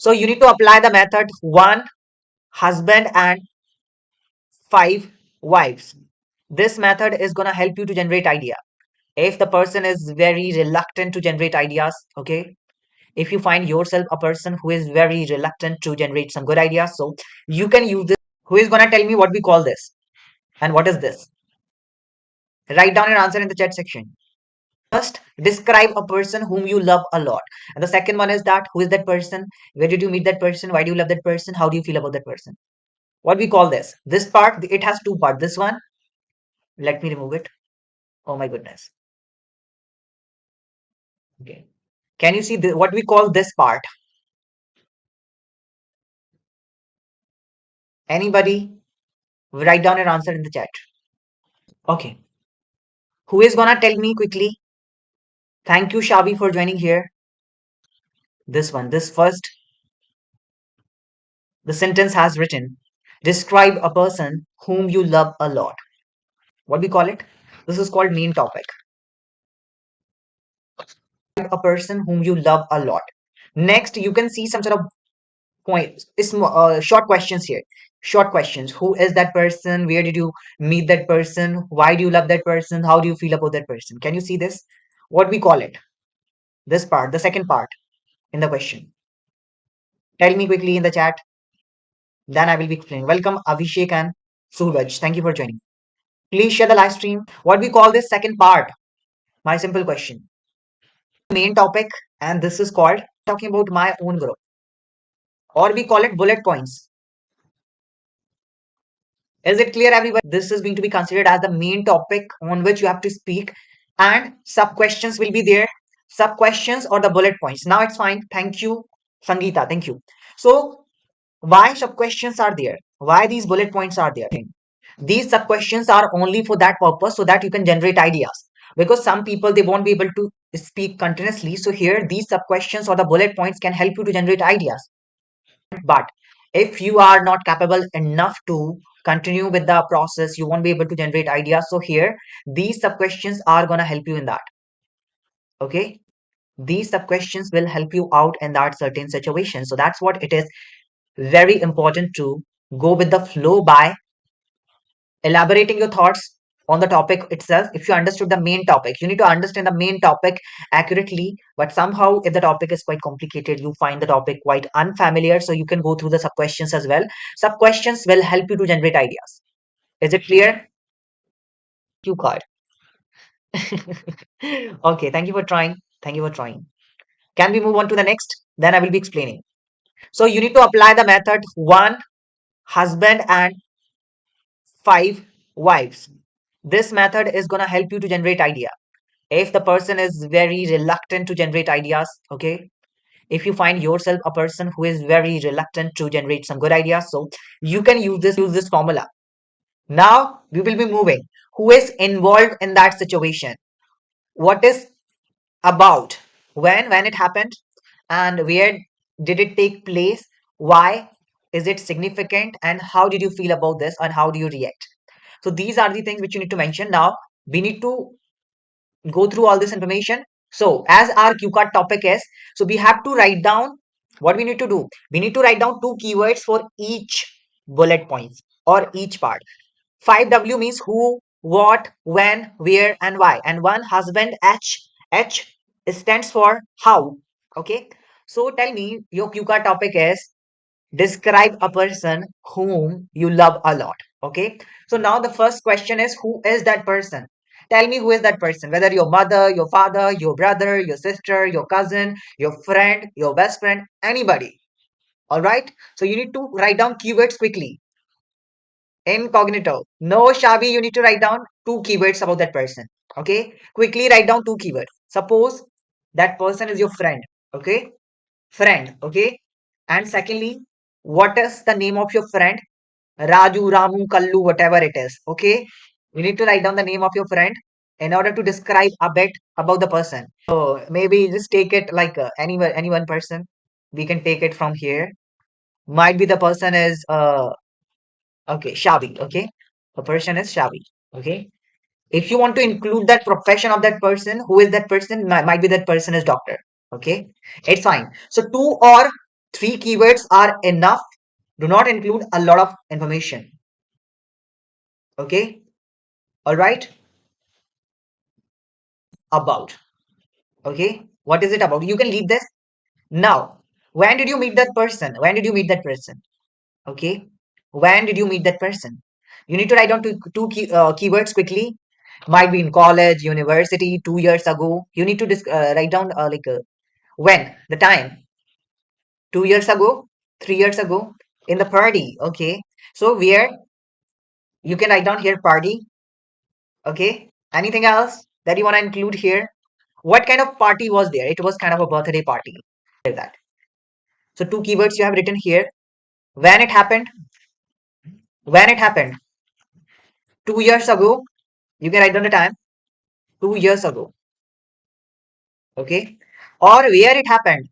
So you need to apply the method one husband and five wives. This method is going to help you to generate idea. If the person is very reluctant to generate ideas, okay, if you find yourself a person who is very reluctant to generate some good ideas, so you can use this. Who is going to tell me what we call this and what is this? Write down your answer in the chat section. First, describe a person whom you love a lot. And the second one is that who is that person? Where did you meet that person? Why do you love that person? How do you feel about that person? What we call this? This part, it has two parts. This one, let me remove it. Oh my goodness. Okay. Can you see what we call this part? Anybody? Write down your answer in the chat. Okay. Who is gonna tell me quickly? Thank you, Shabi, for joining here. This one, this first, the sentence has written, describe a person whom you love a lot. What we call it? This is called main topic. A person whom you love a lot. Next, you can see some sort of point, short questions here. Short questions. Who is that person? Where did you meet that person? Why do you love that person? How do you feel about that person? Can you see this? What we call it? This part, the second part in the question. Tell me quickly in the chat. Then I will be explaining. Welcome, Abhishek and Suraj. Thank you for joining. Please share the live stream. What we call this second part? My simple question. Main topic, and this is called talking about my own group, or we call it bullet points. Is it clear, everybody? This is going to be considered as the main topic on which you have to speak, and sub questions will be there. Sub questions or the bullet points. Now it's fine. Thank you, Sangeeta. Thank you. So, why sub questions are there? Why these bullet points are there? These sub questions are only for that purpose, so that you can generate ideas. Because some people they won't be able to speak continuously. So here, these sub questions or the bullet points can help you to generate ideas. But if you are not capable enough to continue with the process, you won't be able to generate ideas. So here, these sub questions are gonna help you in that. Okay, these sub questions will help you out in that certain situation. So that's what it is very important to go with the flow by elaborating your thoughts on the topic itself. If you understood the main topic, you need to understand the main topic accurately. But somehow, if the topic is quite complicated, you find the topic quite unfamiliar, so you can go through the sub questions as well. Sub questions will help you to generate ideas. Is it clear? You card. Okay, thank you for trying. Thank you for trying. Can we move on to the next? Then I will be explaining. So you need to apply the method one husband and five wives. This method is going to help you to generate idea. If the person is very reluctant to generate ideas, okay, if you find yourself a person who is very reluctant to generate some good ideas, so you can use this formula. Now we will be moving. Who is involved in that situation? What is about? When it happened, and where did it take place? Why is it significant? And how did you feel about this? And how do you react? So these are the things which you need to mention. Now we need to go through all this information. So as our Q card topic is, so we have to write down what we need to do. We need to write down two keywords for each bullet points or each part. 5W means who, what, when, where, and why. And one husband, H stands for how. Okay. So tell me, your Q card topic is describe a person whom you love a lot. Okay. So now the first question is, who is that person? Tell me who is that person, whether your mother, your father, your brother, your sister, your cousin, your friend, your best friend, anybody. All right. So you need to write down keywords quickly. Incognito. No, Shabi, you need to write down two keywords about that person. Okay. Quickly write down two keywords. Suppose that person is your friend. Okay. Friend. Okay. And secondly, what is the name of your friend? Raju, Ramu, Kallu, whatever it is. Okay. You need to write down the name of your friend in order to describe a bit about the person. So maybe just take it like any one person. We can take it from here. Might be the person is okay, Shabi. Okay. The person is Shabi. Okay. If you want to include that profession of that person, who is that person? Might be that person is doctor. Okay. It's fine. So two or Three keywords are enough. Do not include a lot of information. Okay. All right. About. Okay. What is it about? You can leave this. Now, when did you meet that person? When did you meet that person? Okay. When did you meet that person? You need to write down two keywords quickly. Might be in college, university, 2 years ago. You need to write down when, the time, 2 years ago, 3 years ago, in the party. Okay. So where you can write down here party. Okay. Anything else that you want to include here? What kind of party was there? It was kind of a birthday party. Like that. So two keywords you have written here. When it happened, when it happened, 2 years ago. You can write down the time, 2 years ago. Okay. Or where it happened,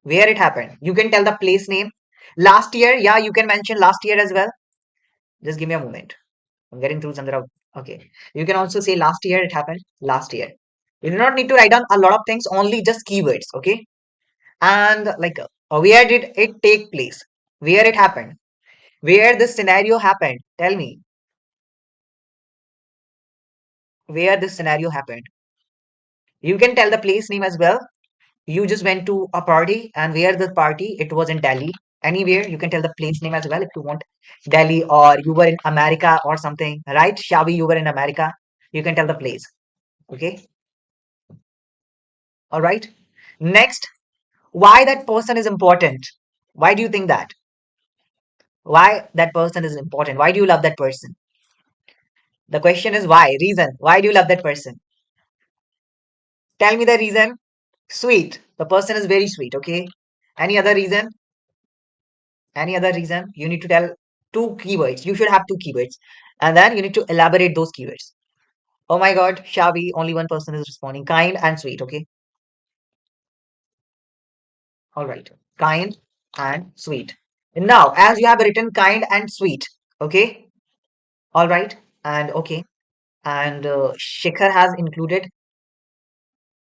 where it happened. You can tell the place name. Last year, yeah, you can mention last year as well. Just give me a moment. I'm getting through Chandra. Okay. You can also say last year it happened. Last year. You do not need to write down a lot of things, only just keywords. Okay. And where did it take place? Where it happened? Where this scenario happened? Tell me where this scenario happened. You can tell the place name as well. You just went to a party, and where the party? It was in Delhi. Anywhere you can tell the place name as well if you want. Delhi, or you were in America or something, right? Shavi, you were in America. You can tell the place. Okay. All right. Next, why that person is important? Why do you think that? Why that person is important? Why do you love that person? The question is why. Reason. Why do you love that person? Tell me the reason. Sweet. The person is very sweet. Okay. Any other reason? Any other reason? You need to tell two keywords. You should have two keywords. And then you need to elaborate those keywords. Oh my God, Shavi, only one person is responding. Kind and sweet. Okay. All right. Kind and sweet. Now, as you have written kind and sweet. Okay. All right. And okay. And Shikhar has included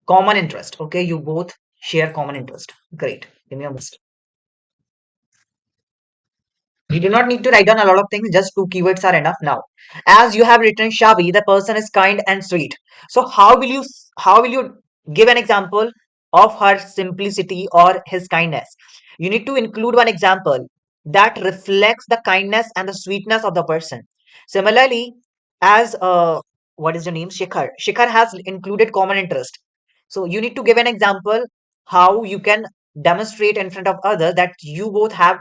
common interest. Okay. You both share common interest. Great. Give me a moment. You do not need to write down a lot of things, just two keywords are enough now. As you have written Shavi, the person is kind and sweet. So how will you give an example of her simplicity or his kindness? You need to include one example that reflects the kindness and the sweetness of the person. Similarly, as what is your name? Shikhar. Shikhar has included common interest. So you need to give an example how you can demonstrate in front of others that you both have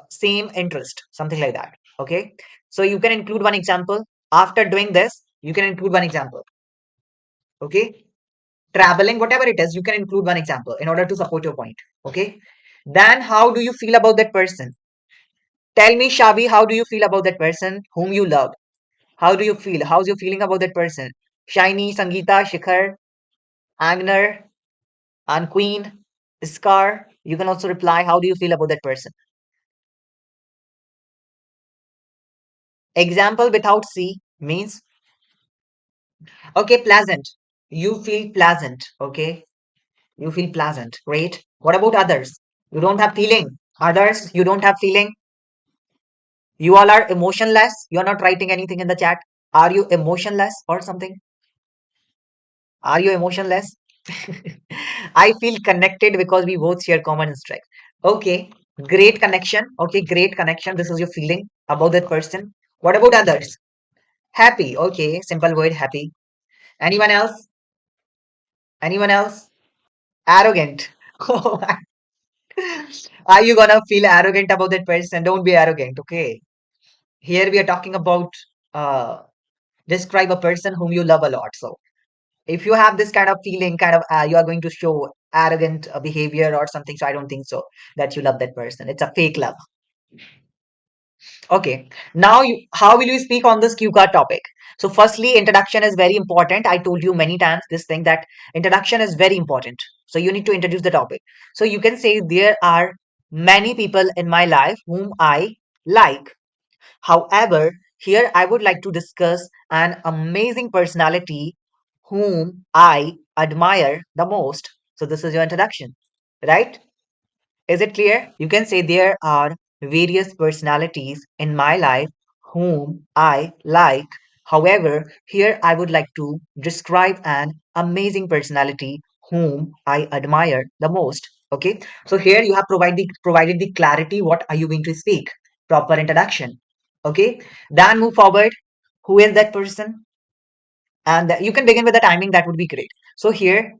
same interest, something like that. Okay. So you can include one example. After doing this, you can include one example. Okay. Traveling, whatever it is, you can include one example in order to support your point. Okay. Then how do you feel about that person? Tell me, Shavi, how do you feel about that person whom you love? How do you feel? How's your feeling about that person? Shiny, Sangeeta, Shikhar, Agner, and Queen, Scar. You can also reply, how do you feel about that person? Example without C means, okay, pleasant. You feel pleasant. Okay. You feel pleasant. Great. What about others? You don't have feeling. Others, you don't have feeling. You all are emotionless. You're not writing anything in the chat. Are you emotionless or something? Are you emotionless? I feel connected because we both share common interest. Okay. Great connection. Okay. Great connection. This is your feeling about that person. What about others? Happy. Okay. Simple word happy. Anyone else? Anyone else? Arrogant. Are you gonna feel arrogant about that person? Don't be arrogant, okay? Here we are talking about uh describe a person whom you love a lot. So if you have this kind of feeling, kind of you are going to show arrogant behavior or something. So I don't think so that you love that person. It's a fake love. Okay. Now, how will you speak on this cue card topic? So, firstly, introduction is very important. I told you many times this thing that introduction is very important. So, you need to introduce the topic. So, you can say there are many people in my life whom I like. However, here I would like to discuss an amazing personality whom I admire the most. So, this is your introduction, right? Is it clear? You can say there are various personalities in my life whom I like. However, here I would like to describe an amazing personality whom I admire the most. Okay. So here you have provided the clarity. What are you going to speak? Proper introduction. Okay. Then move forward. Who is that person? And you can begin with the timing. That would be great. So here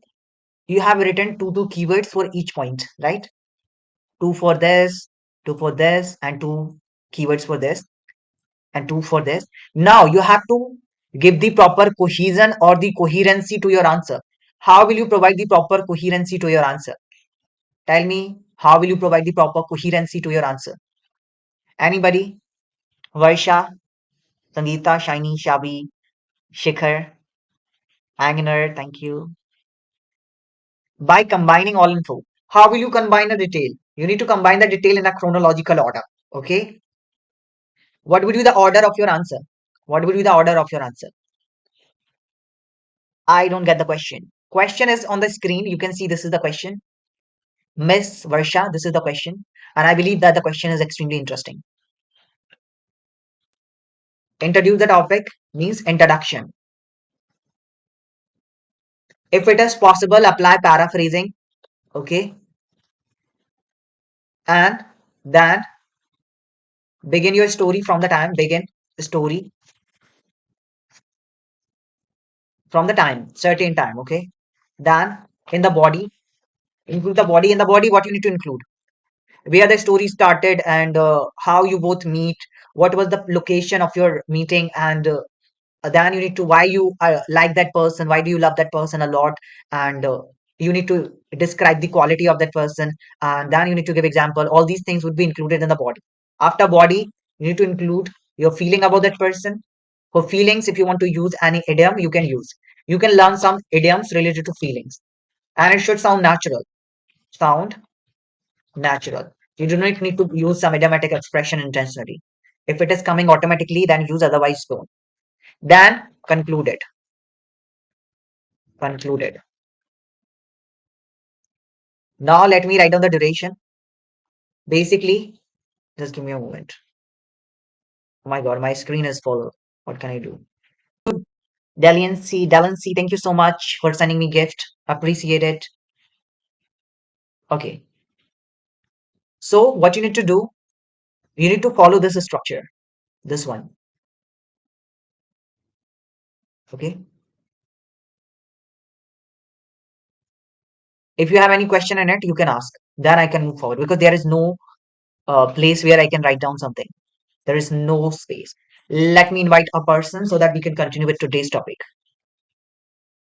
you have written two keywords for each point, right? Two for this, two for this, and two keywords for this, and two for this. Now you have to give the proper cohesion or the coherency to your answer. How will you provide the proper coherency to your answer? Tell me, how will you provide the proper coherency to your answer? Anybody? Varsha, Sangeeta, Shiny, Shabi, Shikhar, Agner, thank you. By combining all info. How will you combine the detail? You need to combine the detail in a chronological order. Okay. What would be the order of your answer? What would be the order of your answer? I don't get the question. Question is on the screen. You can see this is the question. Miss Varsha, this is the question. And I believe that the question is extremely interesting. Introduce the topic means introduction. If it is possible, apply paraphrasing. Okay. And then begin your story from the time. Begin story from the time, certain time. Okay. Then in the body, include the body. In the body, what you need to include? Where the story started and how you both meet, what was the location of your meeting, and then you need to why you like that person, why do you love that person a lot, and you need to describe the quality of that person, and then you need to give example. All these things would be included in the body. After body, you need to include your feeling about that person. For feelings, if you want to use any idiom, you can use. You can learn some idioms related to feelings, and it should sound natural. Sound natural. You do not need to use some idiomatic expression intentionally. If it is coming automatically, then use, otherwise don't. Then concluded. Concluded. Now let me write down the duration. Basically, just give me a moment. Oh my god, my screen is full. What can I do? Deliancy, thank you so much for sending me gift. Appreciate it. Okay. So what you need to do, you need to follow this structure. This one. Okay. If you have any question in it, you can ask. Then I can move forward because there is no place where I can write down something. There is no space. Let me invite a person so that we can continue with today's topic.